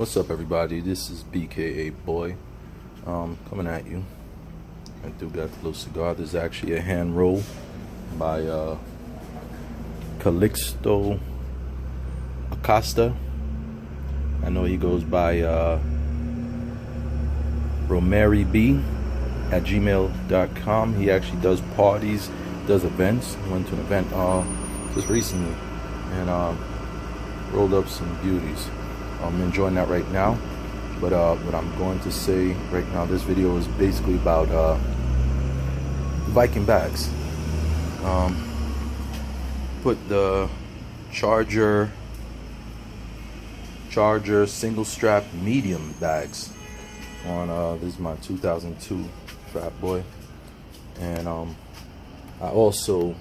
What's up, everybody? This is BKA Boy coming at you. I do got the little cigar. This is actually a hand roll by Calixto Acosta. I know he goes by romaryb@gmail.com. He actually does parties, does events. Went to an event just recently and rolled up some beauties. I'm enjoying that right now, but what I'm going to say right now, this video is basically about Viking bags. Put the Charger single strap medium bags on. This is my 2002 Fatboy, and I also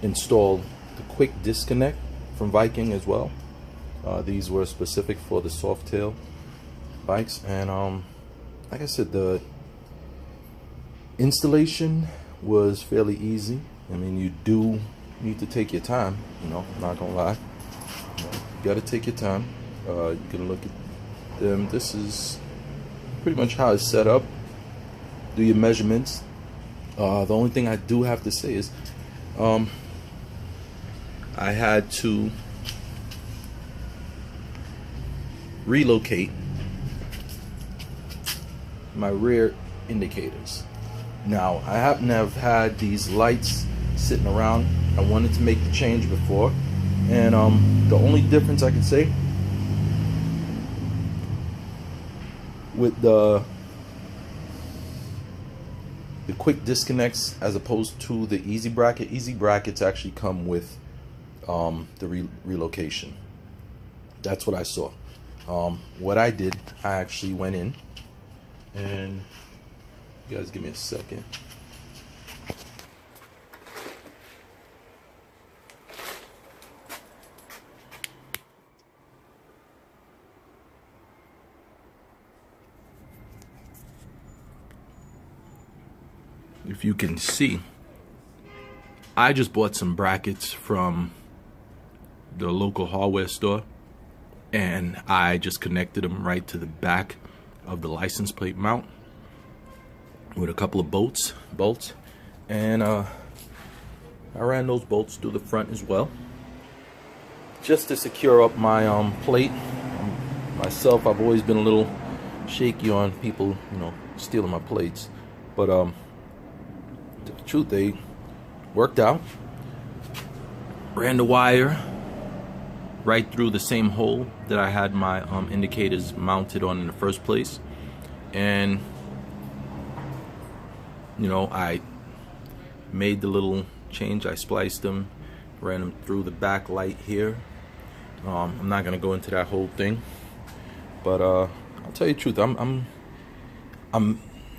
installed the quick disconnect from Viking as well. These were specific for the soft tail bikes, and like I said, the installation was fairly easy. I mean, you do need to take your time, you know, I'm not gonna lie. You gotta take your time. You can look at them. This is pretty much how it's set up. Do your measurements. The only thing I do have to say is I had to relocate my rear indicators. Now, I happen to have had these lights sitting around. I wanted to make the change before, and the only difference I can say with the quick disconnects as opposed to the easy brackets actually come with the relocation. That's what I saw. What I did, I actually went in, and you guys give me a second. If you can see, I just bought some brackets from the local hardware store, and I just connected them right to the back of the license plate mount with a couple of bolts, and I ran those bolts through the front as well, just to secure up my plate. Myself, I've always been a little shaky on people, you know, stealing my plates, but the truth, they worked out. Ran the wire right through the same hole that I had my indicators mounted on in the first place, and you know, I made the little change. I spliced them, ran them through the back light here. I'm not gonna go into that whole thing, but I'll tell you the truth, I'm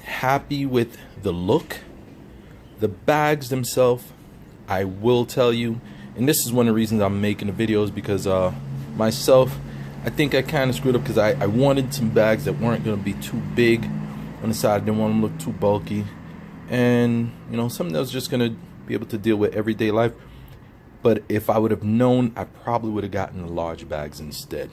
happy with the look. The bags themselves, I will tell you, and this is one of the reasons I'm making the videos, because myself, I think I kind of screwed up, because I wanted some bags that weren't going to be too big on the side. I didn't want them to look too bulky, and you know, something that was just going to be able to deal with everyday life. But if I would have known, I probably would have gotten the large bags instead.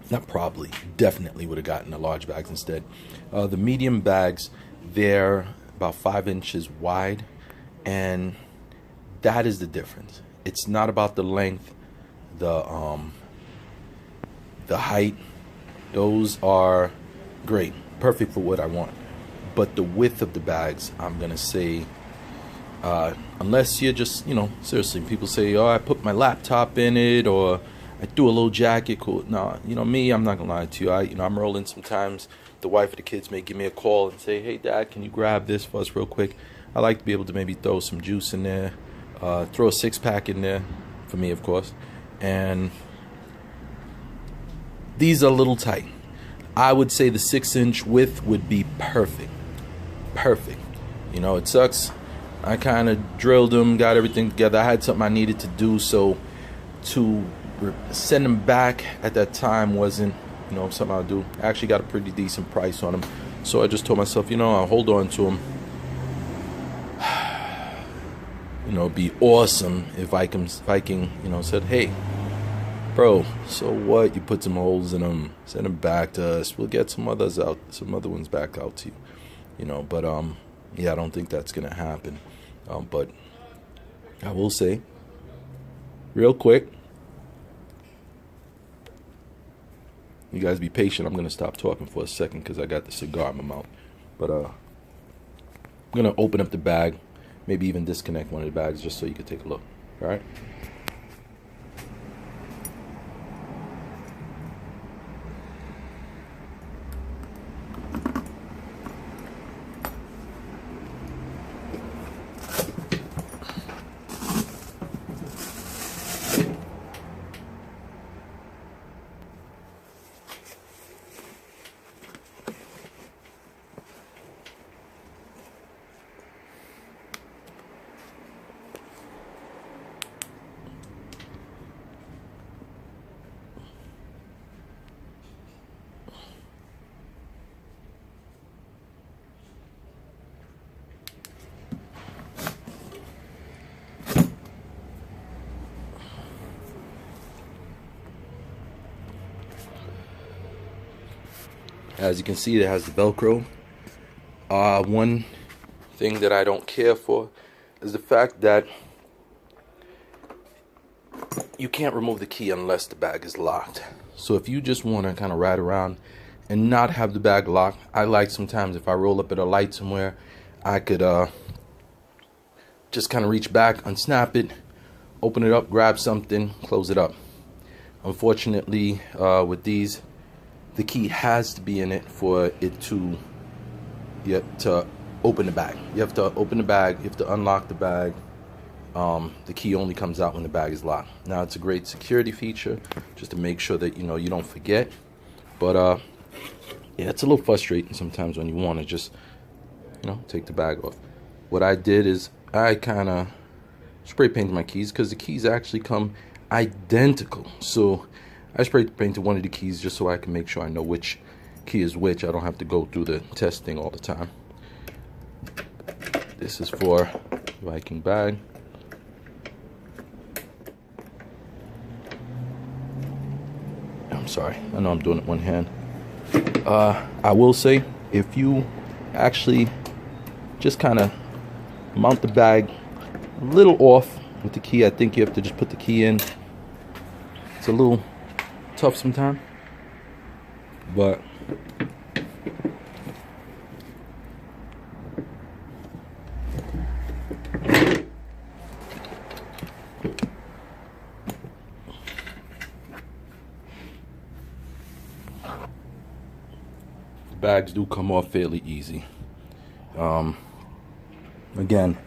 Not probably, definitely would have gotten the large bags instead. The medium bags, they're about 5 inches wide, and that is the difference. It's not about the length, the height. Those are great, perfect for what I want. But the width of the bags, I'm gonna say, unless you're just, you know, seriously, people say, oh, I put my laptop in it, or I threw a little jacket, cool. No, you know me, I'm not gonna lie to you. I'm rolling sometimes. The wife or the kids may give me a call and say, hey Dad, can you grab this for us real quick? I like to be able to maybe throw some juice in there, throw a 6-pack in there, for me of course, and these are a little tight. I would say the 6-inch width would be perfect. You know, it sucks. I kind of drilled them, got everything together. I had something I needed to do, so to send them back at that time wasn't, you know, something I'll do. I actually got a pretty decent price on them, so I just told myself, you know, I'll hold on to them. You know, it'd be awesome if Viking, you know, said, hey, Bro, so what? You put some holes in them, send them back to us. We'll get some other ones back out to you. You know, but yeah, I don't think that's gonna happen. But I will say, real quick, you guys be patient. I'm gonna stop talking for a second because I got the cigar in my mouth. But I'm gonna open up the bag, maybe even disconnect one of the bags just so you can take a look. All right. As you can see, it has the Velcro. One thing that I don't care for is the fact that you can't remove the key unless the bag is locked. So if you just want to kind of ride around and not have the bag locked, I like sometimes if I roll up at a light somewhere, I could just kind of reach back, unsnap it, open it up, grab something, close it up. Unfortunately, with these, the key has to be in it for it to open the bag. You have to open the bag, you have to unlock the bag. The key only comes out when the bag is locked. Now, it's a great security feature just to make sure that you don't forget. But yeah, it's a little frustrating sometimes when you want to just take the bag off. What I did is I kind of spray painted my keys because the keys actually come identical. So I spray painted one of the keys just so I can make sure I know which key is which. I don't have to go through the testing all the time. This is for Viking bag. I'm sorry, I know I'm doing it one hand. I will say, if you actually just kind of mount the bag a little off with the key, I think you have to just put the key in. It's a little tough sometimes, but the bags do come off fairly easy. Again,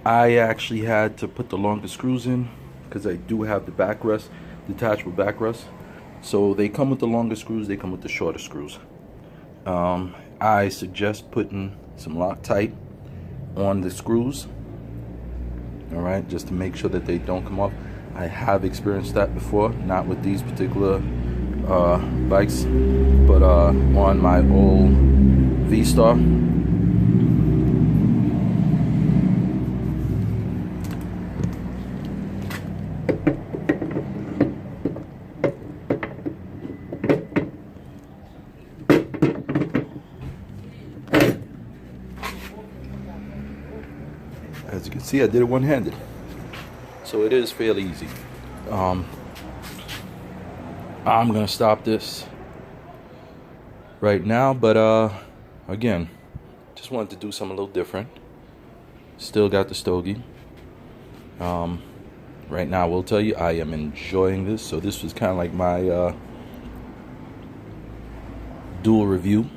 I actually had to put the longer screws in because I do have the backrest, detachable backrest. So they come with the longer screws, they come with the shorter screws. I suggest putting some Loctite on the screws, all right, just to make sure that they don't come off. I have experienced that before, not with these particular bikes, but on my old V-Star. As you can see, I did it one-handed, so it is fairly easy. I'm gonna stop this right now, but again, just wanted to do something a little different. Still got the stogie. Right now, I will tell you, I am enjoying this. So this was kind of like my dual review,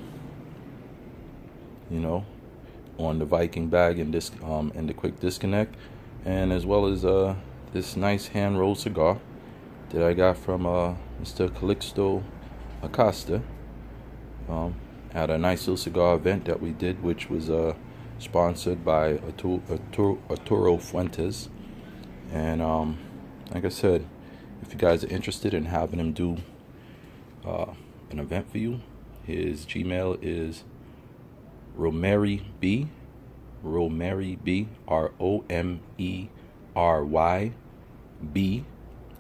on the Viking bag and this and the quick disconnect, and as well as this nice hand rolled cigar that I got from Mr. Calixto Acosta at a nice little cigar event that we did, which was sponsored by Arturo Fuentes. And like I said, if you guys are interested in having him do an event for you, his Gmail is RomeryB, RomeryB, RomeryB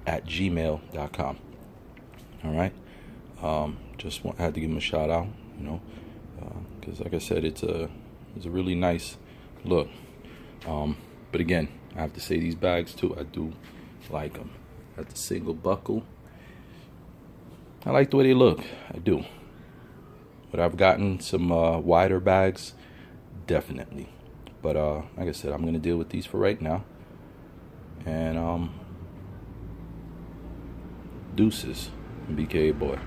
@gmail.com. All right. Just had to give him a shout out, you know, because like I said, it's a really nice look. But again, I have to say these bags too, I do like them. Got the single buckle. I like the way they look. I do. But I've gotten some wider bags, definitely. But like I said, I'm gonna deal with these for right now. And deuces, BK boy.